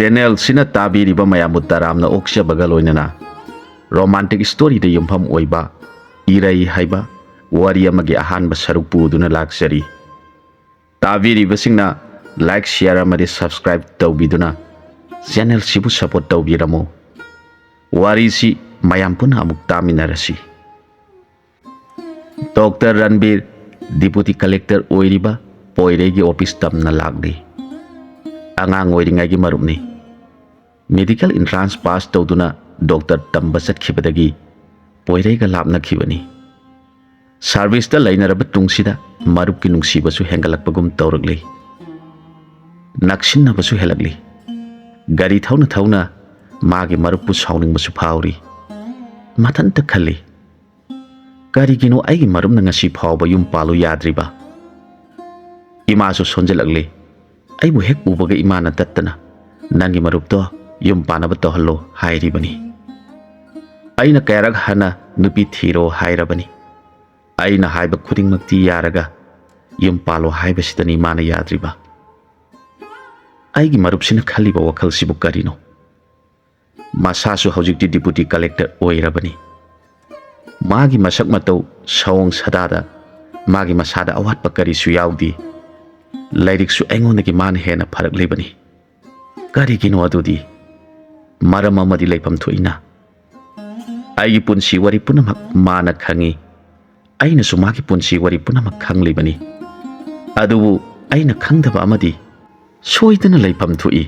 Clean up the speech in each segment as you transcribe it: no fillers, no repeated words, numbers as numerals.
Channel sina tabiriba mayam taramna okshabaga loinana romantic story de yumpham oiba irai haiba wari amagi ahanba saruk puduna laksari tabiriba singna like share amadi subscribe tawbiduna channel sibu support tawbiramo wari si mayam puna amuk taminarasi Dr. Ranbir Deputy Collector oiriba poiregi office tamna lagdi angang oiringai gi marumni medical entrance pass tawduna doctor tamba satkibadagi poirega lapna khibani service ta lainaraba tungsida marup ki nungsibasu hengalakpagum tawragli naksinna basu helagli gari thauna magi marup pu sauning basu phawri mathanta khalli gari gino aigi marum na ngasi phawba yum palu yadriba ima su sonjelagli aibu hek ubaga imana tattana nangi marup to yum panaba to hallo hairibani aina kairag hana nupi thiro hairabani aina haiba khuding makti yaraga yum palo haiba sidani mana yadriba aigi marup sina khaliba wakhal sibu karino masasu hojikti deputy collector oirabani magi masak matau sawong sadada magi masada awat pakari su yaudi lairik su engonagi man hena pharak lebani kari kino adudi maram amadi leipam thoina aigi punsi wari punamak mana khangi aina su magi punsi wari punamak khanglibani adubu aina khangdaba amadi soidana leipam thoi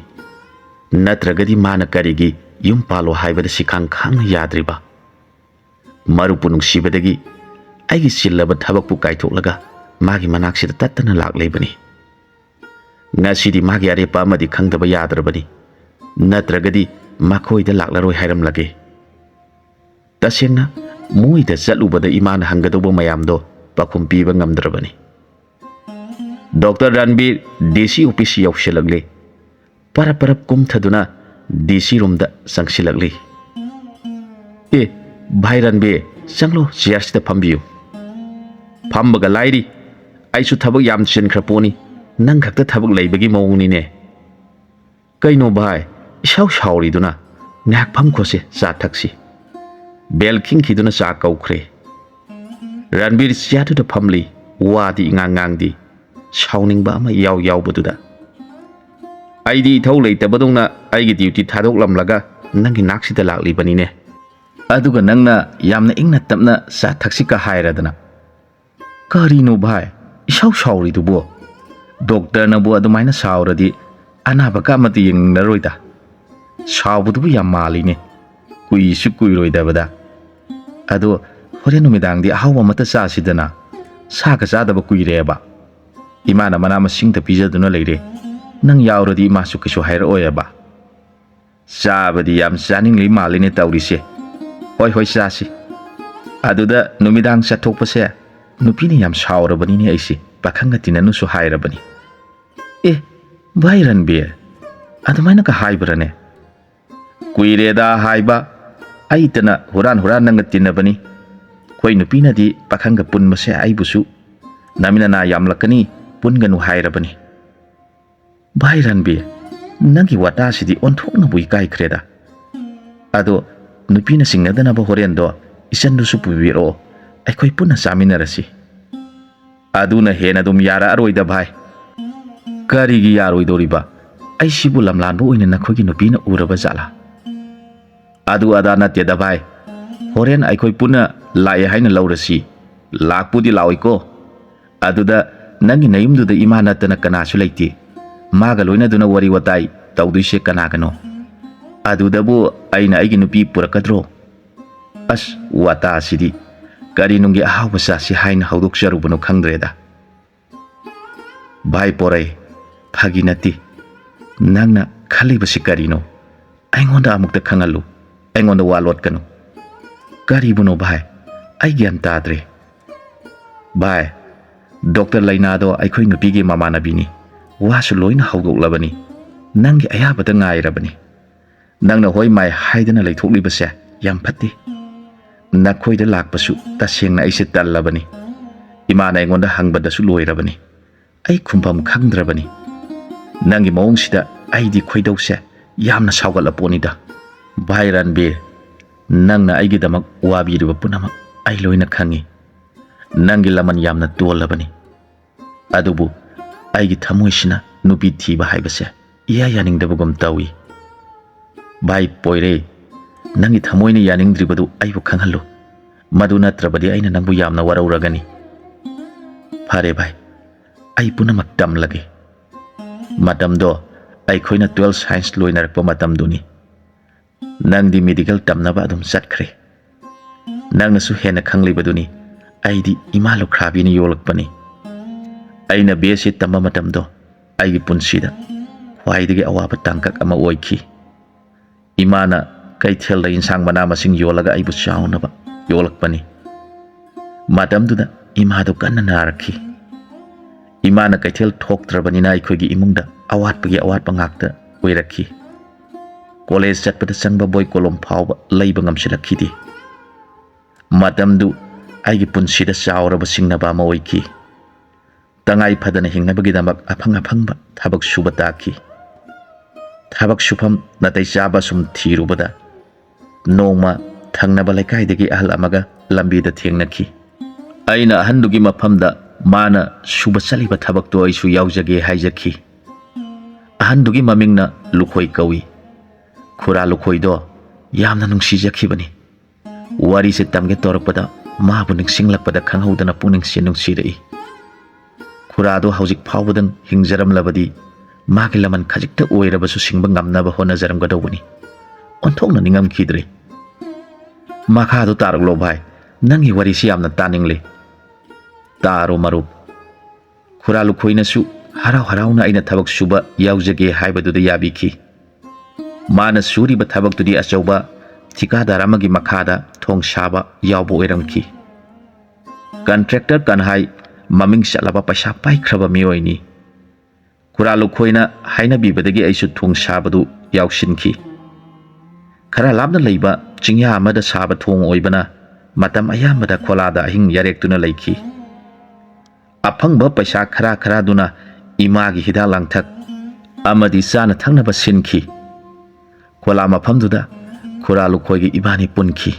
natragadi mana karigi yum palo haibada sikang khang yadriba marupunung sibadagi aigi sillaba thabakpu kaithoklaga magi manaksida tattana laklebani ngasidi magi arepa amadi khangdaba yadrabani natragadi makhoida laklaroi hairamlage tasengna moida chalubada imana hangadoba mayamdo pakhum piba ngamdrabani Dr. Ranbir DC office yaushalagle parap kumthaduna DC room da sangsilagli Bhai Ranbir sanglo chairs da phambiyu phambaga lairi aisu thabak yam chenkraponi nang khakta thabak leibagi mawngni ne kaino bhai isau sauri duna ngak pham khose cha thaksi bel king khiduna cha kaukhre Ranbir siatu da phamli wadi ngang di sauning ba ma yaw baduda aidi thau leitabadongna aigi duty thadok lamlaga nangi naksi da lakli bani ne aduga nangna yamna ingna tapna sa thaksika hairadana karino bhai isau sauri dubo doctor na bu adumaina sauradi anaba ka mati yengnaroida saubudu yam mali ne kuisu kuiroida bada adu hore numidang di hawa mata sa sidana sa ka sa daba kuireba imana mana masingta pijaduna leire nang yauradi masu kisu haira oyaba sabadi yam saningli mali ne taurise hoi sasi aduda numidang sathokpase nupini yam saurabani ni aisi pakhanga tinanu su hairabani Bhai Ranbir adumaina ka haibrane kuireda haiba aitana huran nang tinabani koi nupina di pakhanga punmase aibusu namina na yamlakani punganu hairabani Bhai Ranbir nangi wata sidi onthokna bui kai kreda ado nupina singnadana ba horendo isandu su pubiro aikoi puna saminarasi aduna hena dum yara aroida bhai karigi yaroidoriba ai sibu lamlan bo oina nakhogi nupina uraba jala adu adana teda bhai horen aikoi puna lai haina laurasi lakpudi laoiko aduda nangi nayumdu da imana tana kana su leiti maga loina duna wari watai tawduise kana kano adudabu aina aigi nupi purakadro as wata sidi kari nungi ahawa sa si hain hauduk sharubano khangdreda bhai porai phagi nati nangna khali basi karino aingonda amukta khangalu aingonda walot kanu kari buno bhai ai gyan tadre bhai doctor lainado aikhoi nupi ge mamana bini wasu loina hauduk labani nangi ayabata ngairabani nangna hoi mai haidana leithokli base yam phatti nakhoi da lakpasu tasengna aise tallabani imana aingonda hangbada su loirabani ai khumpam khangdrabani nangi mawng sida aidi khoidause ꯌꯥꯝꯅ ꯁꯥꯎꯒꯠꯂꯄꯣꯅꯤꯗ ꯚꯥꯏ ꯔꯟꯕꯤꯔ ꯅꯪꯅ ꯑꯩꯒꯤꯗꯃꯛ ꯋꯥꯕꯤꯔꯤꯕ ꯄꯨꯝꯅꯃꯛ ꯑꯩ ꯂꯣꯏꯅ ꯈꯪꯉꯤ ꯅꯪꯒꯤ ꯂꯃꯟ ꯌꯥꯝꯅ ꯇꯣꯜꯂꯕꯅꯤ ꯑꯗꯨꯕꯨ ꯑꯩꯒꯤ ꯊꯃꯣꯏꯁꯤꯅ ꯅꯨꯄꯤ ꯊꯤꯕ ꯍꯥꯏꯕꯁꯦ ꯏꯌꯥ ꯌꯥꯅꯤꯡꯗꯕꯒꯨꯝ ꯇꯧꯏ ꯚꯥꯏ ꯄꯣꯏꯔꯦ ꯅꯪꯒꯤ ꯊꯃꯣꯏꯅ ꯌꯥꯅꯤꯡꯗ꯭ꯔꯤꯕꯗꯨ ꯑꯩꯕꯨ ꯈꯪꯍꯜꯂꯨ ꯃꯗꯨ ꯅꯠꯇ꯭ꯔꯕꯗꯤ ꯑꯩꯅ ꯅꯪꯕꯨ ꯌꯥꯝꯅ ꯋꯥꯔꯧꯔꯒꯅꯤ ꯐꯔꯦ ꯚꯥꯏ ꯑꯩ ꯄꯨꯝꯅꯃꯛ ꯇꯝꯂꯒꯦ ꯃꯇꯝꯗꯣ ꯑꯩꯈꯣꯏꯅ 12 ꯁꯥꯏꯟꯁ ꯂꯣꯏꯅꯔꯛꯄ ꯃꯇꯝꯗꯨꯅꯤ ꯅꯪꯗꯤ ꯃꯦꯗꯤꯀꯦꯜ ꯇꯝꯅꯕ ꯑꯗꯨꯝ ꯆꯠꯈ꯭ꯔꯦ ꯅꯪꯅꯁꯨ ꯍꯦꯟꯅ ꯈꯪꯂꯤꯕꯗꯨꯅꯤ ꯑꯩꯗꯤ ꯏꯃꯥ ꯂꯨꯈ꯭ꯔꯥꯕꯤꯅ ꯌꯣꯛꯂꯛꯄꯅꯤ ꯑꯩꯅ BSc ꯇꯝꯕ ꯃꯇꯝꯗꯣ ꯑꯩꯒꯤ ꯄꯨꯟꯁꯤꯗ ꯈ꯭ꯋꯥꯏꯗꯒꯤ ꯑꯋꯥꯕ ꯇꯥꯡꯀꯛ ꯑꯃ ꯑꯣꯏꯈꯤ ꯏꯃꯥꯅ ꯀꯩꯊꯦꯜꯗ ꯏꯟꯁꯥꯡ ꯃꯅꯥ ꯃꯁꯤꯡ ꯌꯣꯜꯂꯒ ꯑꯩꯕꯨ ꯆꯥꯎꯅꯕ ꯌꯣꯛꯂꯛꯄꯅꯤ ꯃꯇꯝꯗꯨꯗ ꯏꯃꯥꯗꯨ ꯀꯟꯅ ꯅꯥꯔꯛꯈꯤ ꯏꯃꯥꯅ ꯀꯩꯊꯦꯜ ꯊꯣꯛꯇ꯭ꯔꯕꯅꯤꯅ ꯑꯩꯈꯣꯏꯒꯤ ꯏꯃꯨꯡꯗ ꯑꯋꯥꯠꯄꯒꯤ ꯑꯋꯥꯠꯄ ꯉꯥꯛꯇ ꯑꯣꯏꯔꯛꯈꯤ ꯀꯣꯂꯦꯖ ꯆꯠꯄꯗ ꯆꯪꯕ ꯕꯣꯏ ꯀꯣꯂꯣꯝ ꯐꯥꯎꯕ ꯂꯩꯕ ꯉꯝꯁꯤꯜꯂꯛꯈꯤꯗꯦ ꯃꯇꯝꯗꯨ ꯑꯩꯒꯤ ꯄꯨꯟꯁꯤꯗ ꯆꯥꯎꯔꯕ ꯁꯤꯡꯅꯕ ꯑꯃ ꯑꯣꯏꯈꯤ ꯇꯉꯥꯏ ꯐꯗꯅ ꯍꯤꯡꯅꯕꯒꯤꯗꯃꯛ ꯑꯐꯪ ꯊꯕꯛ ꯁꯨꯕ ꯇꯥꯈꯤ ꯊꯕꯛ ꯁꯨꯐꯝ ꯅꯥꯇꯩ ꯆꯥꯕ ꯁꯨꯝ ꯊꯤꯔꯨꯕꯗ ꯅꯣꯡꯃ ꯊꯪꯅꯕ ꯂꯩꯀꯥꯏꯗꯒꯤ ꯑꯍꯜ ꯑꯃꯒ ꯂꯝꯕꯤꯗ ꯊꯦꯡꯅꯈꯤ ꯑꯩꯅ ꯑꯍꯟꯗꯨꯒꯤ ꯃꯐꯝꯗ ꯃꯥꯅ ꯁꯨꯕ ꯆꯠꯂꯤꯕ ꯊꯕꯛꯇꯣ ꯑꯩꯁꯨ ꯌꯥꯎꯖꯒꯦ ꯍꯥꯏꯖꯈꯤ ꯑꯍꯟꯗꯨꯒꯤ ꯃꯃꯤꯡꯅ ꯂꯨꯈꯣꯏ ꯀꯧꯏ ꯈꯨꯔꯥ ꯂꯨꯈꯣꯏꯗꯣ ꯌꯥꯝꯅ ꯅꯨꯡꯁꯤꯖꯈꯤꯕꯅꯤ ꯋꯥꯔꯤꯁꯦ ꯇꯝꯒꯦ ꯇꯧꯔꯛꯄꯗ ꯃꯥꯕꯨ ꯅꯤꯡꯁꯤꯡꯂꯛꯄꯗ ꯈꯪꯍꯧꯗꯅ ꯄꯨꯛꯅꯤꯡꯁꯦ ꯅꯨꯡꯁꯤꯔꯛꯏ ꯈꯨꯔꯥꯗꯣ ꯍꯧꯖꯤꯛ ꯐꯥꯎꯕꯗꯪ ꯍꯤꯡꯖꯔꯝꯂꯕꯗꯤ ꯃꯥꯒꯤ ꯂꯃꯟ ꯈꯖꯤꯛꯇ ꯑꯣꯏꯔꯕꯁꯨ ꯁꯤꯡꯕ ꯉꯝꯅꯕ ꯍꯣꯠꯅꯖꯔꯝꯒꯗꯧꯕꯅꯤ ꯑꯣꯟꯊꯣꯛꯅ ꯅꯤꯡꯉꯝꯈꯤꯗ꯭ꯔꯦ ꯃꯈꯥꯗꯣ ꯇꯥꯔꯛꯂꯣ ꯚꯥꯏ ꯅꯪꯒꯤ ꯋꯥꯔꯤꯁꯤ ꯌꯥꯝꯅ ꯇꯥꯅꯤꯡꯂꯦ ꯇꯥꯔꯣ ꯃꯔꯨꯞ ꯈꯨꯔꯥ ꯂꯨꯈꯣꯏꯅꯁꯨ ꯍꯔꯥꯎ ꯍꯔꯥꯎꯅ ꯑꯩꯅ ꯊꯕꯛ ꯁꯨꯕ ꯌꯥꯎꯖꯒꯦ ꯍꯥꯏꯕꯗꯨꯗ ꯌꯥꯕꯤꯈꯤ ꯃꯥꯅ ꯁꯨꯔꯤꯕ ꯊꯕꯛꯇꯨꯗꯤ ꯑꯆꯧꯕ ꯊꯤꯀꯥꯗꯥꯔ ꯑꯃꯒꯤ ꯃꯈꯥꯗ ꯊꯣꯡ ꯁꯥꯕ ꯌꯥꯎꯕ ꯑꯣꯏꯔꯝꯈꯤ ꯀꯟꯇ꯭ꯔꯦꯛꯇꯔ ꯀꯟꯍꯥꯏ ꯃꯃꯤꯡ ꯆꯠꯂꯕ ꯄꯩꯁꯥ ꯄꯥꯏꯈ꯭ꯔꯕ ꯃꯤꯑꯣꯏꯅꯤ ꯈꯨꯔꯥ ꯂꯨꯈꯣꯏꯅ ꯍꯥꯏꯅꯕꯤꯕꯗꯒꯤ ꯑꯩꯁꯨ ꯊꯣꯡ ꯁꯥꯕꯗꯨ ꯌꯥꯎꯁꯤꯟꯈꯤ ꯈꯔ ꯂꯥꯞꯅ ꯂꯩꯕ ꯆꯤꯡꯌꯥ ꯑꯃꯗ ꯁꯥꯕ ꯊꯣꯡ ꯑꯣꯏꯕꯅ ꯃꯇꯝ ꯑꯌꯥꯝꯕꯗ ꯈꯣꯂꯥꯗ ꯑꯍꯤꯡ ꯌꯥꯔꯦꯛꯇꯨꯅ ꯂꯩꯈꯤ ꯑꯐꯪꯕ ꯄꯩꯁꯥ ꯈꯔꯗꯨꯅ ꯏꯃꯥꯒꯤ ꯍꯤꯗꯥꯛ ꯂꯥꯡꯊꯛ ꯑꯃꯗꯤ ꯆꯥꯅ ꯊꯛꯅꯕ ꯁꯤꯟꯈꯤ ꯈꯣꯂꯥ ꯃꯐꯝꯗꯨꯗ ꯈꯨꯔꯥ ꯂꯨꯈꯣꯏꯒꯤ ꯏꯕꯥꯅꯤ ꯄꯨꯟꯈꯤ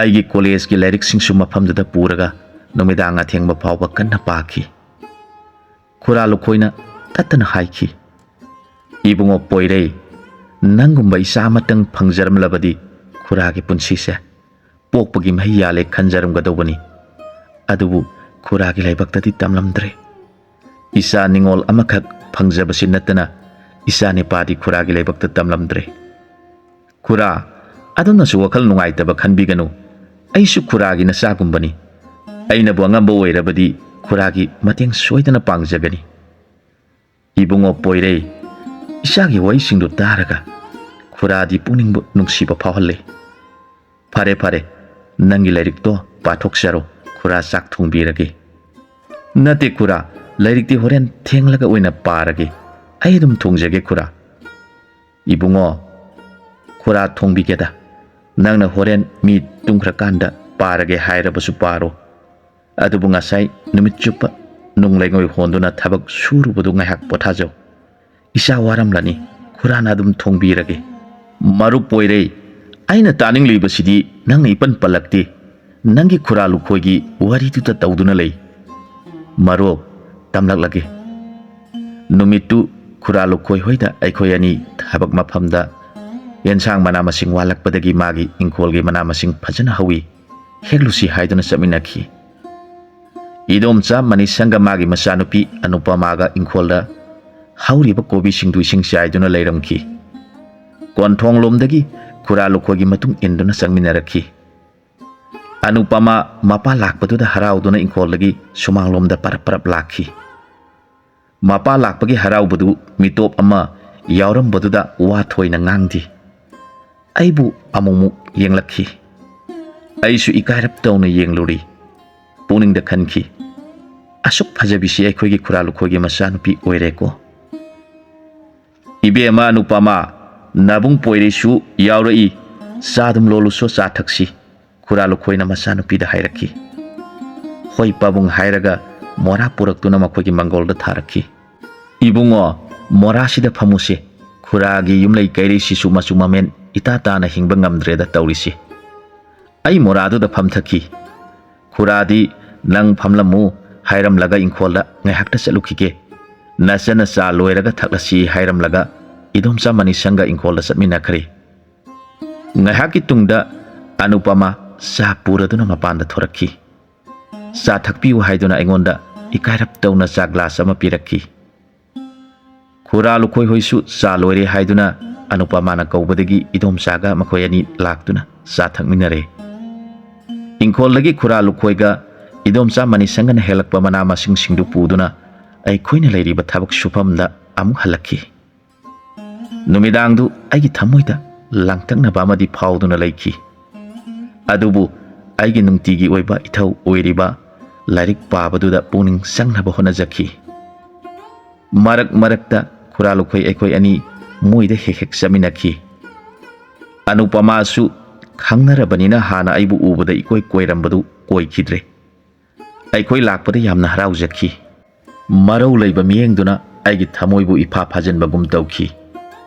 ꯑꯩꯒꯤ ꯀꯣꯂꯦꯖꯀꯤ ꯂꯥꯏꯔꯤꯛꯁꯤꯡꯁꯨ ꯃꯐꯝꯗꯨꯗ ꯄꯨꯔꯒ ꯅꯨꯃꯤꯗꯥꯡ ꯑꯊꯦꯡꯕ ꯐꯥꯎꯕ ꯀꯟꯅ ꯄꯥꯈꯤ ꯈꯨꯔꯥ ꯂꯨꯈꯣꯏꯅ ꯇꯠꯇꯅ ꯍꯥꯏꯈꯤ ꯏꯕꯨꯡꯉꯣ ꯄꯣꯏꯔꯩ ꯅꯪꯒꯨꯝꯕ ꯏꯆꯥ ꯑꯃꯇꯪ ꯐꯪꯖꯔꯝꯂꯕꯗꯤ ꯈꯨꯔꯥꯒꯤ ꯄꯨꯟꯁꯤꯁꯦ ꯄꯣꯛꯄꯒꯤ ꯃꯍꯩ ꯌꯥꯜꯂꯦ ꯈꯟꯖꯔꯝꯒꯗꯧꯕꯅꯤ ꯑꯗꯨꯕꯨ ꯈꯨꯔꯥꯒꯤ ꯂꯥꯏꯕꯛꯇꯗꯤ ꯇꯝꯂꯝꯗ꯭ꯔꯦ ꯏꯆꯥ ꯅꯤꯡꯉꯣꯜ ꯑꯃꯈꯛ ꯐꯪꯖꯕꯁꯤ ꯅꯠꯇꯅ ꯏꯆꯥ ꯅꯤꯄꯥꯗꯤ ꯈꯨꯔꯥꯒꯤ ꯂꯥꯏꯕꯛꯇ ꯇꯝꯂꯝꯗ꯭ꯔꯦ ꯈꯨꯔꯥ ꯑꯗꯨꯅꯁꯨ ꯋꯥꯈꯜ ꯅꯨꯡꯉꯥꯏꯇꯕ ꯈꯟꯕꯤꯒꯅꯨ ꯑꯩꯁꯨ ꯈꯨꯔꯥꯒꯤ ꯅꯆꯥꯒꯨꯝꯕꯅꯤ ꯑꯩꯅꯕꯨ ꯑꯉꯝꯕ ꯑꯣꯏꯔꯕꯗꯤ ꯈꯨꯔꯥꯒꯤ ꯃꯇꯦꯡ ꯁꯣꯏꯗꯅ ꯄꯥꯡꯖꯒꯅꯤ ꯏꯕꯨꯡꯉꯣ ꯄꯣꯏꯔꯩ ꯏꯆꯥꯒꯤ ꯋꯥꯔꯤꯁꯤꯡꯗꯨ ꯇꯥꯔꯒ ꯈꯨꯔꯥꯗꯤ ꯄꯨꯛꯅꯤꯡꯕꯨ ꯅꯨꯡꯁꯤꯕ ꯐꯥꯎꯍꯜꯂꯦ ꯐꯔꯦ ꯅꯪꯒꯤ ꯂꯥꯏꯔꯤꯛꯇꯣ ꯄꯥꯊꯣꯛꯆꯔꯣ ꯈꯨꯔꯥ ꯆꯥꯛ ꯊꯣꯡꯕꯤꯔꯒꯦ ꯅꯠꯇꯦ ꯈꯨꯔꯥ ꯂꯥꯏꯔꯤꯛꯇꯤ ꯍꯣꯔꯦꯟ ꯊꯦꯡꯂꯒ ꯑꯣꯏꯅ ꯄꯥꯔꯒꯦ ꯑꯩ ꯑꯗꯨꯝ ꯊꯣꯡꯖꯒꯦ ꯈꯨꯔꯥ ꯏꯕꯨꯡꯉꯣ ꯈꯨꯔꯥ ꯊꯣꯡꯕꯤꯒꯦꯗ ꯅꯪꯅ ꯍꯣꯔꯦꯟ ꯃꯤ ꯇꯨꯝꯈ꯭ꯔꯀꯥꯟꯗ ꯄꯥꯔꯒꯦ ꯍꯥꯏꯔꯕꯁꯨ ꯄꯥꯔꯣ ꯑꯗꯨꯕꯨ ꯉꯁꯥꯏ ꯅꯨꯃꯤꯠ ꯆꯨꯞꯄ ꯅꯨꯡ ꯂꯩꯉꯣꯏ ꯍꯣꯟꯗꯨꯅ ꯊꯕꯛ ꯁꯨꯔꯨꯕꯗꯨ ꯉꯥꯏꯍꯥꯛ ꯄꯣꯊꯥꯖꯧ ꯏꯆꯥ ꯋꯥꯔꯝꯂꯅꯤ ꯈꯨꯔꯥꯅ ꯑꯗꯨꯝ ꯊꯣꯡꯕꯤꯔꯒꯦ ꯃꯔꯨꯞ ꯄꯣꯏꯔꯩ ꯑꯩꯅ ꯇꯥꯅꯤꯡꯂꯤꯕꯁꯤꯗꯤ ꯅꯪꯅ ꯏꯄꯟ ꯄꯜꯂꯛꯇꯦ ꯅꯪꯒꯤ ꯈꯨꯔꯥ ꯂꯨꯈꯣꯏꯒꯤ ꯋꯥꯔꯤꯗꯨꯗ ꯇꯧꯗꯨꯅ ꯂꯩ ꯃꯔꯨꯞ ꯇꯝꯂꯛꯂꯒꯦ ꯅꯨꯃꯤꯠꯇꯨ ꯈꯨꯔꯥ ꯂꯨꯈꯣꯏ ꯍꯣꯏꯗ ꯑꯩꯈꯣꯏ ꯑꯅꯤ ꯊꯕꯛ ꯃꯐꯝꯗ ꯌꯦꯟꯁꯥꯡ ꯃꯅꯥ ꯃꯁꯤꯡ ꯋꯥꯠꯂꯛꯄꯗꯒꯤ ꯃꯥꯒꯤ ꯏꯪꯈꯣꯜꯒꯤ ꯃꯅꯥ ꯃꯁꯤꯡ ꯐꯖꯅ ꯍꯧꯏ ꯍꯦꯛꯂꯨꯁꯤ ꯍꯥꯏꯗꯨꯅ ꯆꯠꯃꯤꯟꯅꯈꯤ ꯏꯗꯣꯝꯆꯥ ꯃꯅꯤꯁꯪꯒ ꯃꯥꯒꯤ ꯃꯆꯥꯅꯨꯄꯤ ꯑꯅꯨꯄꯃꯥꯒ ꯏꯪꯈꯣꯜꯗ ꯍꯧꯔꯤꯕ ꯀꯣꯕꯤꯁꯤꯡꯗꯨ ꯏꯁꯤꯡ ꯆꯥꯏꯗꯨꯅ ꯂꯩꯔꯝꯈꯤ ꯀꯣꯟꯊꯣꯡꯂꯣꯝꯗꯒꯤ ꯈꯨꯔꯥ ꯂꯨꯈꯣꯏꯒꯤ ꯃꯇꯨꯡ ꯏꯟꯗꯨꯅ ꯆꯪꯃꯤꯟꯅꯔꯛꯈꯤ ꯑꯅꯨꯄꯃꯥ ꯃꯄꯥ ꯂꯥꯛꯄꯗꯨꯗ ꯍꯔꯥꯎꯗꯨꯅ ꯏꯪꯈꯣꯜꯗꯒꯤ ꯁꯨꯃꯥꯡꯂꯣꯝꯗ ꯄꯔꯞ ꯂꯥꯛꯈꯤ ꯃꯄꯥ ꯂꯥꯛꯄꯒꯤ ꯍꯔꯥꯎꯕꯗꯨ ꯃꯤꯇꯣꯞ ꯑꯃ ꯌꯥꯎꯔꯝꯕꯗꯨꯗ ꯋꯥ ꯊꯣꯏꯅ ꯉꯥꯡꯗꯦ ꯑꯩꯕꯨ ꯑꯃꯨꯛ ꯌꯦꯡꯂꯛꯈꯤ ꯑꯩꯁꯨ ꯏꯀꯥꯏꯔꯞ ꯇꯧꯅ ꯌꯦꯡꯂꯨꯔꯤ ꯄꯨꯛꯅꯤꯡꯗ ꯈꯟꯈꯤ ꯑꯁꯨꯛ ꯐꯖꯕꯤꯁꯤ ꯑꯩꯈꯣꯏꯒꯤ ꯈꯨꯔꯥ ꯂꯨꯈꯣꯏꯒꯤ ꯃꯆꯥꯅꯨꯄꯤ ꯑꯣꯏꯔꯦꯀꯣ ꯏꯕꯦꯝꯃ ꯑꯅꯨꯄꯃꯥ ꯅꯕꯨꯡ ꯄꯣꯏꯔꯩꯁꯨ ꯌꯥꯎꯔꯛꯏ ꯆꯥꯗꯨꯝ ꯂꯣꯜꯂꯨꯁꯣ ꯆꯥ ꯊꯛꯁꯤ ꯈꯨꯔꯥ ꯂꯨꯈꯣꯏꯅ ꯃꯆꯥꯅꯨꯄꯤꯗ ꯍꯥꯏꯔꯛꯈꯤ ꯍꯣꯏ ꯄꯥꯕꯨꯡ ꯍꯥꯏꯔꯒ ꯃꯣꯔꯥ ꯄꯨꯔꯛꯇꯨꯅ ꯃꯈꯣꯏꯒꯤ ꯃꯪꯒꯣꯜꯗ ꯊꯥꯔꯛꯈꯤ ꯏꯕꯨꯡꯉꯣ ꯃꯣꯔꯥꯁꯤꯗ ꯐꯝꯃꯨꯁꯦ ꯈꯨꯔꯥꯒꯤ ꯌꯨꯝꯂꯩ ꯀꯩꯔꯩꯁꯤꯁꯨ ꯃꯆꯨ ꯃꯃꯦꯟ ꯏꯇꯥ ꯇꯥꯅ ꯍꯤꯡꯕ ꯉꯝꯗ꯭ꯔꯦꯗ ꯇꯧꯔꯤꯁꯤ꯫ ꯑꯩ ꯃꯣꯔꯥꯗꯨꯗ ꯐꯝꯊꯈꯤ꯫ ꯈꯨꯔꯥꯗꯤ ꯅꯪ ꯐꯝꯂꯝꯃꯨ ꯍꯥꯏꯔꯝꯂꯒ ꯏꯪꯈꯣꯜꯗ ꯉꯥꯏꯍꯥꯛꯇ ꯆꯠꯂꯨꯈꯤꯒꯦ, ꯅꯆꯟꯅ ꯆꯥ ꯂꯣꯏꯔꯒ ꯊꯛꯂꯁꯤ ꯍꯥꯏꯔꯝꯂꯒ ꯏꯗꯣꯝꯆꯥ ꯃꯅꯤꯁꯪꯒ ꯏꯪꯈꯣꯜꯗ ꯆꯠꯃꯤꯟꯅꯈ꯭ꯔꯦ꯫ ꯉꯥꯏꯍꯥꯛꯀꯤ ꯇꯨꯡꯗ ꯑꯅꯨꯄꯃꯥ ꯆꯥ ꯄꯨꯔꯗꯨꯅ ꯃꯄꯥꯟꯗ ꯊꯣꯔꯛꯈꯤ꯫ ꯆꯥ ꯊꯛꯄꯤꯌꯨ ꯍꯥꯏꯗꯨꯅ ꯑꯩꯉꯣꯟꯗ ꯏꯀꯥꯏꯔꯞ ꯇꯧꯅ ꯆꯥ ꯒ꯭ꯂꯥꯁ ꯑꯃ ꯄꯤꯔꯛꯈꯤ꯫ ꯈꯨꯔꯥ ꯂꯨꯈꯣꯏ ꯍꯣꯏꯁꯨ ꯆꯥ ꯂꯣꯏꯔꯦ ꯍꯥꯏꯗꯨꯅ ꯑꯅꯨꯄꯃꯥꯅ ꯀꯧꯕꯗꯒꯤ ꯏꯗꯣꯝꯆꯥꯒ ꯃꯈꯣꯏ ꯑꯅꯤ ꯂꯥꯛꯇꯨꯅ ꯆꯥ ꯊꯛꯃꯤꯟꯅꯔꯦ꯫ ꯏꯪꯈꯣꯜꯗꯒꯤ ꯈꯨꯔꯥ ꯂꯨꯈꯣꯏꯒ ꯏꯗꯣꯝꯆꯥ ꯃꯅꯤꯁꯪꯒꯅ ꯍꯦꯜꯂꯛꯄ ꯃꯅꯥ ꯃꯁꯤꯡꯁꯤꯡꯗꯨ ꯄꯨꯗꯨꯅ ꯑꯩꯈꯣꯏꯅ ꯂꯩꯔꯤꯕ ꯊꯕꯛ ꯁꯨꯐꯝꯗ ꯑꯃꯨꯛ ꯍꯜꯂꯛꯈꯤ꯫ ꯅꯨꯃꯤꯗꯥꯡꯗꯨ ꯑꯩꯒꯤ ꯊꯃꯣꯏꯗ ꯂꯥꯡꯇꯛꯅꯕ ꯑꯃꯗꯤ ꯐꯥꯎꯗꯨꯅ ꯂꯩꯈꯤ꯫ ꯑꯗꯨꯕꯨ ꯑꯩꯒꯤ ꯅꯨꯡꯇꯤꯒꯤ ꯑꯣꯏꯕ ꯏꯊꯧ ꯑꯣꯏꯔꯤꯕ ꯂꯥꯏꯔꯤꯛ ꯄꯥꯕꯗꯨꯗ ꯄꯨꯛꯅꯤꯡ ꯆꯪꯅꯕ ꯍꯣꯠꯅꯖꯈꯤ꯫ ꯃꯔꯛ ꯃꯔꯛꯇ ꯈꯨꯔꯥ ꯂꯨꯈꯣꯏ ꯑꯩꯈꯣꯏ ꯑꯅꯤ ꯃꯣꯏꯗ ꯍꯦꯛ ꯍꯦꯛ ꯆꯠꯃꯤꯟꯅꯈꯤ꯫ ꯑꯅꯨꯄꯃꯥꯁꯨ ꯈꯪꯅꯔꯕꯅꯤꯅ ꯍꯥꯟꯅ ꯑꯩꯕꯨ ꯎꯕꯗ ꯏꯀꯣꯏ ꯀꯣꯏꯔꯝꯕꯗꯨ ꯑꯣꯏꯈꯤꯗ꯭ꯔꯦ꯫ ꯑꯩꯈꯣꯏ ꯂꯥꯛꯄꯗ ꯌꯥꯝꯅ ꯍꯔꯥꯎꯖꯈꯤ꯫ ꯃꯔꯧ ꯂꯩꯕ ꯃꯤꯠꯌꯦꯡꯗꯨꯅ ꯑꯩꯒꯤ ꯊꯃꯣꯏꯕꯨ ꯏꯐꯥ ꯐꯥꯖꯤꯟꯕꯒꯨꯝ ꯇꯧꯈꯤ꯫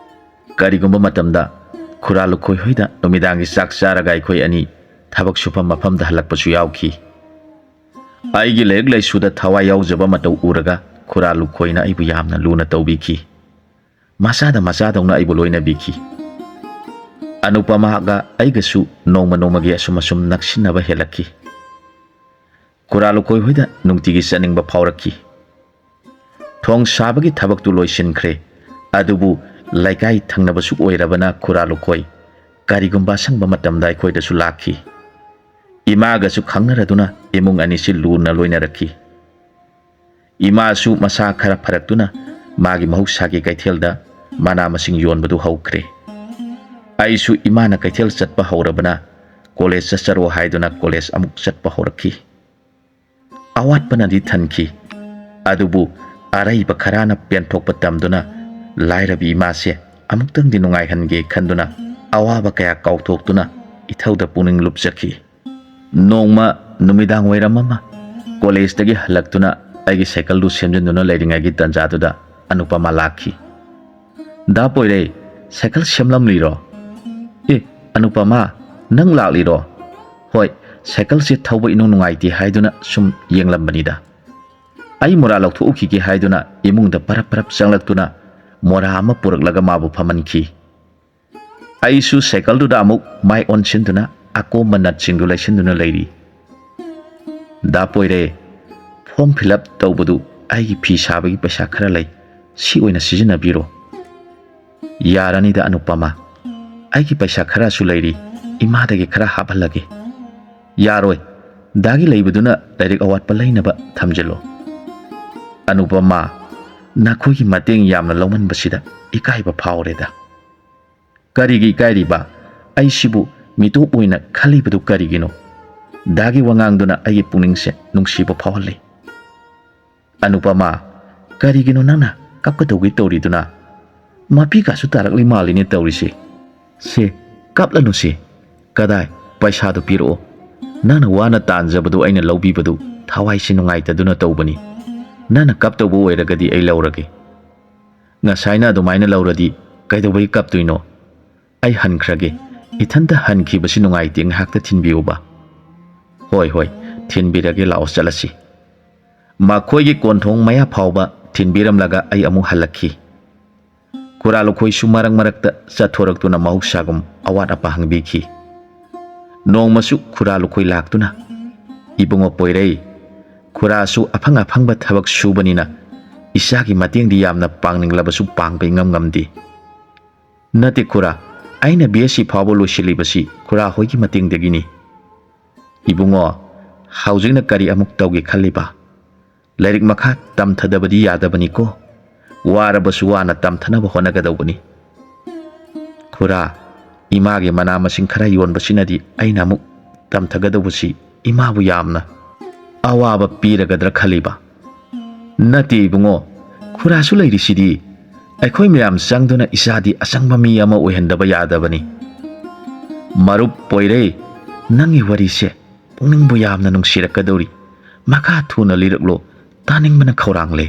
ꯀꯔꯤꯒꯨꯝꯕ ꯃꯇꯝꯗ ꯈꯨꯔꯥ ꯂꯨꯈꯣꯏ ꯍꯣꯏꯗ ꯅꯨꯃꯤꯗꯥꯡꯒꯤ ꯆꯥꯛ ꯆꯥꯔꯒ ꯑꯩꯈꯣꯏ ꯑꯅꯤ ꯊꯕꯛ ꯁꯨꯐꯝ ꯃꯐꯝꯗ ꯍꯜꯂꯛꯄꯁꯨ ꯌꯥꯎꯈꯤ꯫ ꯑꯩꯒꯤ ꯂꯥꯏꯔꯤꯛ ꯂꯥꯏꯁꯨꯗ ꯊꯋꯥꯏ ꯌꯥꯎꯖꯕ ꯃꯇꯧ ꯎꯔꯒ ꯈꯨꯔꯥ ꯂꯨꯈꯣꯏꯅ ꯑꯩꯕꯨ ꯌꯥꯝꯅ ꯂꯨꯅ ꯇꯧꯕꯤꯈꯤ꯫ ꯃꯆꯥꯗ ꯃꯆꯥꯗꯧꯅ ꯑꯩꯕꯨ ꯂꯣꯏꯅꯕꯤꯈꯤ꯫ ꯑꯅꯨꯄꯃꯥꯒ ꯑꯩꯒꯁꯨ ꯅꯣꯡꯃ ꯅꯣꯡꯃꯒꯤ ꯑꯁꯨꯝ ꯅꯛꯁꯤꯟꯅꯕ ꯍꯦꯜꯂꯛꯈꯤ꯫ ꯈꯨꯔꯥ ꯂꯨꯈꯣꯏ ꯍꯣꯏꯗ ꯅꯨꯡꯇꯤꯒꯤ ꯆꯠꯅꯤꯡꯕ ꯐꯥꯎꯔꯛꯈꯤ꯫ ꯊꯣꯡ ꯁꯥꯕꯒꯤ ꯊꯕꯛꯇꯨ ꯂꯣꯏꯁꯤꯟꯈ꯭ꯔꯦ꯫ ꯑꯗꯨꯕꯨ ꯂꯩꯀꯥꯏ ꯊꯪꯅꯕꯁꯨ ꯑꯣꯏꯔꯕꯅ ꯈꯨꯔꯥ ꯂꯨꯈꯣꯏ ꯀꯔꯤꯒꯨꯝꯕ ꯑꯁꯪꯕ ꯃꯇꯝꯗ ꯑꯩꯈꯣꯏꯗꯁꯨ ꯂꯥꯛꯈꯤ꯫ ꯏꯃꯥꯒꯁꯨ ꯈꯪꯅꯔꯗꯨꯅ ꯏꯃꯨꯡ ꯑꯅꯤꯁꯤ ꯂꯨꯅ ꯂꯣꯏꯅꯔꯛꯈꯤ꯫ ꯏꯃꯥꯁꯨ ꯃꯁꯥ ꯈꯔ ꯐꯔꯛꯇꯨꯅ ꯃꯥꯒꯤ ꯃꯍꯧꯁꯥꯒꯤ ꯀꯩꯊꯦꯜꯗ ꯃꯅꯥ ꯃꯁꯤꯡ ꯌꯣꯟꯕꯗꯨ ꯍꯧꯈ꯭ꯔꯦ꯫ ꯑꯩꯁꯨ ꯏꯃꯥꯅ ꯀꯩꯊꯦꯜ ꯆꯠꯄ ꯍꯧꯔꯕꯅ ꯀꯣꯂꯦꯖ ꯆꯠꯆꯔꯣ ꯍꯥꯏꯗꯨꯅ ꯀꯣꯂꯦꯖ ꯑꯃꯨꯛ ꯆꯠꯄ ꯍꯧꯔꯛꯈꯤ꯫ ꯑꯋꯥꯠꯄꯅꯗꯤ ꯊꯟꯈꯤ꯫ ꯑꯗꯨꯕꯨ ꯑꯔꯩꯕ ꯈꯔꯅ ꯄꯦꯟꯊꯣꯛꯄ ꯇꯝꯗꯨꯅ ꯂꯥꯏꯔꯕꯤ ꯏꯃꯥꯁꯦ ꯑꯃꯨꯛꯇꯪꯗꯤ ꯅꯨꯡꯉꯥꯏꯍꯟꯒꯦ ꯈꯟꯗꯨꯅ ꯑꯋꯥꯕ ꯀꯌꯥ ꯀꯥꯎꯊꯣꯛꯇꯨꯅ ꯏꯊꯧꯗ ꯄꯨꯛꯅꯤꯡ ꯂꯨꯞꯆꯈꯤ꯫ ꯅꯣꯡꯃ ꯅꯨꯃꯤꯗꯥꯡ ꯋꯥꯏꯔꯝ ꯑꯃ ꯀꯣꯂꯦꯖꯇꯒꯤ ꯍꯜꯂꯛꯇꯨꯅ ꯑꯩꯒꯤ ꯁꯥꯏꯀꯜꯗꯨ ꯁꯦꯝꯖꯤꯟꯗꯨꯅ ꯂꯩꯔꯤꯉꯩꯒꯤ ꯇꯥꯟꯖꯥꯗꯨꯗ ꯑꯅꯨꯄꯃꯥ ꯂꯥꯛꯈꯤ꯫ ꯗꯥ ꯄꯣꯏꯔꯩ, ꯁꯥꯏꯀꯜ ꯁꯦꯝꯂꯝꯂꯤꯔꯣ? ꯑꯦ ꯑꯅꯨꯄꯃꯥ, ꯅꯪ ꯂꯥꯛꯂꯤꯔꯣ? ꯍꯣꯏ, ꯁꯥꯏꯀꯜꯁꯦ ꯊꯧꯕ ꯏꯅꯨꯡ ꯅꯨꯡꯉꯥꯏꯇꯦ ꯍꯥꯏꯗꯨꯅ ꯁꯨꯝ ꯌꯦꯡꯂꯝꯕꯅꯤꯗ꯫ ꯑꯩ ꯃꯣꯔꯥ ꯂꯧꯊꯣꯛꯎꯈꯤꯒꯦ ꯍꯥꯏꯗꯨꯅ ꯏꯃꯨꯡꯗ ꯄꯔꯞ ꯄꯔꯞ ꯆꯪꯂꯛꯇꯨꯅ ꯃꯣꯔꯥ ꯑꯃ ꯄꯨꯔꯛꯂꯒ ꯃꯥꯕꯨ ꯐꯝꯍꯟꯈꯤ꯫ ꯑꯩꯁꯨ ꯁꯥꯏꯀꯜꯗꯨꯗ ꯑꯃꯨꯛ ꯃꯥꯏ ꯑꯣꯟꯁꯤꯟꯗꯨꯅ ꯑꯀꯣꯝꯕ ꯅꯠꯁꯤꯡꯗꯨ ꯂꯩꯁꯤꯟꯗꯨꯅ ꯂꯩꯔꯤ꯫ ꯗꯥ ꯄꯣꯏꯔꯩ, ꯐꯣꯔꯝ ꯐꯤꯜꯑꯞ ꯇꯧꯕꯗꯨ ꯑꯩꯒꯤ ꯐꯤ ꯁꯥꯕꯒꯤ ꯄꯩꯁꯥ ꯈꯔ ꯂꯩ, ꯁꯤ ꯑꯣꯏꯅ ꯁꯤꯖꯤꯟꯅꯕꯤꯔꯣ꯫ ꯌꯥꯔꯅꯤꯗ ꯑꯅꯨꯄꯃꯥ, ꯑꯩꯒꯤ ꯄꯩꯁꯥ ꯈꯔꯁꯨ ꯂꯩꯔꯤ, ꯏꯃꯥꯗꯒꯤ ꯈꯔ ꯍꯥꯞꯍꯜꯂꯒꯦ꯫ ꯌꯥꯔꯣꯏ, ꯗꯥꯒꯤ ꯂꯩꯕꯗꯨꯅ ꯂꯥꯏꯔꯤꯛ ꯑꯋꯥꯠꯄ ꯂꯩꯅꯕ ꯊꯝꯖꯤꯜꯂꯣ꯫ ꯑꯅꯨꯄꯃꯥ, ꯅꯈꯣꯏꯒꯤ ꯃꯇꯦꯡ ꯌꯥꯝꯅ ꯂꯧꯃꯟꯕꯁꯤꯗ ꯏꯀꯥꯏꯕ ꯐꯥꯎꯔꯦꯗ꯫ ꯀꯔꯤꯒꯤ ꯏꯀꯥꯏꯔꯤꯕ? ꯑꯩꯁꯤꯕꯨ ꯃꯤꯇꯣꯞ ꯑꯣꯏꯅ ꯈꯜꯂꯤꯕꯗꯨ ꯀꯔꯤꯒꯤꯅꯣ? ꯗꯥꯒꯤ ꯋꯥꯉꯥꯡꯗꯨꯅ ꯑꯩꯒꯤ ꯄꯨꯛꯅꯤꯡꯁꯦ ꯅꯨꯡꯁꯤꯕ ꯐꯥꯎꯍꯜꯂꯤ꯫ ꯑꯅꯨꯄꯃꯥ, ꯀꯔꯤꯒꯤꯅꯣ ꯅꯪꯅ ꯀꯞꯀꯗꯧꯒꯤ ꯇꯧꯔꯤꯗꯨꯅ? ꯃꯄꯤꯒꯁꯨ ꯇꯥꯔꯛꯂꯤ ꯃꯥꯜꯂꯤꯅꯦ ꯇꯧꯔꯤꯁꯦ꯫ ꯁꯦ, ꯀꯞꯂꯅꯨꯁꯦ꯫ ꯀꯗꯥꯏ, ꯄꯩꯁꯥꯗꯨ ꯄꯤꯔꯛꯑꯣ꯫ ꯅꯪꯅ ꯋꯥꯅ ꯇꯥꯟꯖꯕꯗꯨ ꯑꯩꯅ ꯂꯧꯕꯤꯕꯗꯨ ꯊꯋꯥꯏꯁꯤ ꯅꯨꯡꯉꯥꯏꯇꯗꯨꯅ ꯇꯧꯕꯅꯤ꯫ ꯅꯪꯅ ꯀꯞꯇꯧꯕ ꯑꯣꯏꯔꯒꯗꯤ ꯑꯩ ꯂꯧꯔꯒꯦ꯫ ꯉꯁꯥꯏꯅ ꯑꯗꯨꯃꯥꯏꯅ ꯂꯧꯔꯗꯤ ꯀꯩꯗꯧꯕꯩ ꯀꯞꯇꯣꯏꯅꯣ? ꯑꯩ ꯍꯟꯈ꯭ꯔꯒꯦ, ꯏꯊꯟꯇ ꯍꯟꯈꯤꯕꯁꯤ ꯅꯨꯡꯉꯥꯏꯇꯦ, ꯉꯥꯏꯍꯥꯛꯇ ꯊꯤꯟꯕꯤꯌꯨꯕ꯫ ꯍꯣꯏ ꯍꯣꯏ, ꯊꯤꯟꯕꯤꯔꯒꯦ, ꯂꯥꯛꯑꯣ ꯆꯠꯂꯁꯤ꯫ ꯃꯈꯣꯏꯒꯤ ꯀꯣꯟꯊꯣꯡ ꯃꯌꯥ ꯐꯥꯎꯕ ꯊꯤꯟꯕꯤꯔꯝꯂꯒ ꯑꯩ ꯑꯃꯨꯛ ꯍꯜꯂꯛꯈꯤ꯫ ꯈꯨꯔꯥ ꯂꯨꯈꯣꯏꯁꯨ ꯃꯔꯛ ꯃꯔꯛꯇ ꯆꯠꯊꯣꯔꯛꯇꯨꯅ ꯃꯍꯧꯁꯥꯒꯨꯝ ꯑꯋꯥꯠ ꯑꯄꯥ ꯍꯪꯕꯤꯈꯤ꯫ ꯅꯣꯡꯃꯁꯨ ꯈꯨꯔꯥ ꯂꯨꯈꯣꯏ ꯂꯥꯛꯇꯨꯅ, ꯏꯕꯨꯡꯉꯣ ꯄꯣꯏꯔꯩ, ꯈꯨꯔꯥꯁꯨ ꯑꯐꯪ ꯑꯐꯪꯕ ꯊꯕꯛ ꯁꯨꯕꯅꯤꯅ ꯏꯆꯥꯒꯤ ꯃꯇꯦꯡꯗꯤ ꯌꯥꯝꯅ ꯄꯥꯡꯅꯤꯡꯂꯕꯁꯨ ꯄꯥꯡꯕ ꯏꯉꯝ ꯉꯝꯗꯦ꯫ ꯅꯠꯇꯦ ꯈꯨꯔꯥ, ꯑꯩꯅ BSc ꯐꯥꯎꯕ ꯂꯣꯏꯁꯤꯜꯂꯤꯕꯁꯤ ꯈꯨꯔꯥ ꯍꯣꯏꯒꯤ ꯃꯇꯦꯡꯗꯒꯤꯅꯤ꯫ ꯏꯕꯨꯡꯉꯣ, ꯍꯧꯖꯤꯛꯅ ꯀꯔꯤ ꯑꯃꯨꯛ ꯇꯧꯒꯦ ꯈꯜꯂꯤꯕ? ꯂꯥꯏꯔꯤꯛ ꯃꯈꯥ ꯇꯝꯊꯗꯕꯗꯤ ꯌꯥꯗꯕꯅꯤꯀꯣ꯫ ꯋꯥꯔꯕꯁꯨ ꯋꯥꯅ ꯇꯝꯊꯅꯕ ꯍꯣꯠꯅꯒꯗꯧꯕꯅꯤ꯫ ꯈꯨꯔꯥ, ꯏꯃꯥꯒꯤ ꯃꯅꯥ ꯃꯁꯤꯡ ꯈꯔ ꯌꯣꯟꯕꯁꯤꯅꯗꯤ ꯑꯩꯅ ꯑꯃꯨꯛ ꯇꯝꯊꯒꯗꯧꯕꯁꯤ ꯏꯃꯥꯕꯨ ꯌꯥꯝꯅ ꯑꯋꯥꯕ ꯄꯤꯔꯒꯗ꯭ꯔꯥ ꯈꯜꯂꯤꯕ? ꯅꯠꯇꯦ ꯏꯕꯨꯡꯉꯣ, ꯈꯨꯔꯥꯁꯨ ꯂꯩꯔꯤꯁꯤꯗꯤ꯫ ꯑꯩꯈꯣꯏ ꯃꯌꯥꯝ ꯆꯪꯗꯨꯅ ꯏꯆꯥꯗꯤ ꯑꯆꯪꯕ ꯃꯤ ꯑꯃ ꯑꯣꯏꯍꯟꯗꯕ ꯌꯥꯗꯕꯅꯤ꯫ ꯃꯔꯨꯞ ꯄꯣꯏꯔꯩ, ꯅꯪꯒꯤ ꯋꯥꯔꯤꯁꯦ ꯄꯨꯛꯅꯤꯡꯕꯨ ꯌꯥꯝꯅ ꯅꯨꯡꯁꯤꯔꯛꯀꯗꯧꯔꯤ꯫ ꯃꯈꯥ ꯊꯨꯅ ꯂꯤꯔꯛꯂꯣ, ꯇꯥꯅꯤꯡꯕꯅ ꯈꯧꯔꯥꯡꯂꯦ꯫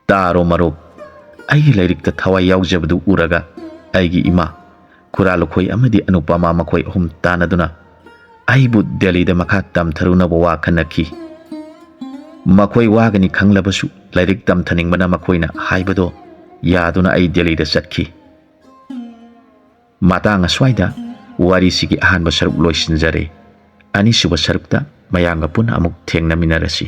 ꯇꯥꯔꯣ ꯃꯔꯨꯞ, ꯑꯩꯒꯤ ꯂꯥꯏꯔꯤꯛꯇ ꯊꯋꯥꯏ ꯌꯥꯎꯖꯕꯗꯨ ꯎꯔꯒ ꯑꯩꯒꯤ ꯏꯃꯥ ꯈꯨꯔꯥ ꯂꯨꯈꯣꯏ ꯑꯃꯗꯤ ꯑꯅꯨꯄꯃꯥ ꯃꯈꯣꯏ ꯑꯍꯨꯝ ꯇꯥꯟꯅꯗꯨꯅ ꯑꯩꯕꯨ ꯗꯦꯜꯂꯤꯗ ꯃꯈꯥ ꯇꯝꯊꯔꯨꯅꯕ ꯋꯥ ꯈꯟꯅꯈꯤ꯫ ꯃꯈꯣꯏ ꯋꯥꯒꯅꯤ ꯈꯪꯂꯕꯁꯨ ꯂꯥꯏꯔꯤꯛ ꯇꯝꯊꯅꯤꯡꯕꯅ ꯃꯈꯣꯏꯅ ꯍꯥꯏꯕꯗꯣ ꯌꯥꯗꯨꯅ ꯑꯩ ꯗꯦꯜꯂꯤꯗ ꯆꯠꯈꯤ꯫ ꯃꯇꯥꯡ ꯑꯁ꯭ꯋꯥꯏꯗ ꯋꯥꯔꯤꯁꯤꯒꯤ ꯑꯍꯥꯟꯕ ꯁꯔꯨꯛ ꯂꯣꯏꯁꯤꯟꯖꯔꯦ꯫ ꯑꯅꯤꯁꯨꯕ ꯁꯔꯨꯛꯇ ꯃꯌꯥꯝꯒ ꯄꯨꯟꯅ ꯑꯃꯨꯛ ꯊꯦꯡꯅꯃꯤꯟꯅꯔꯁꯤ꯫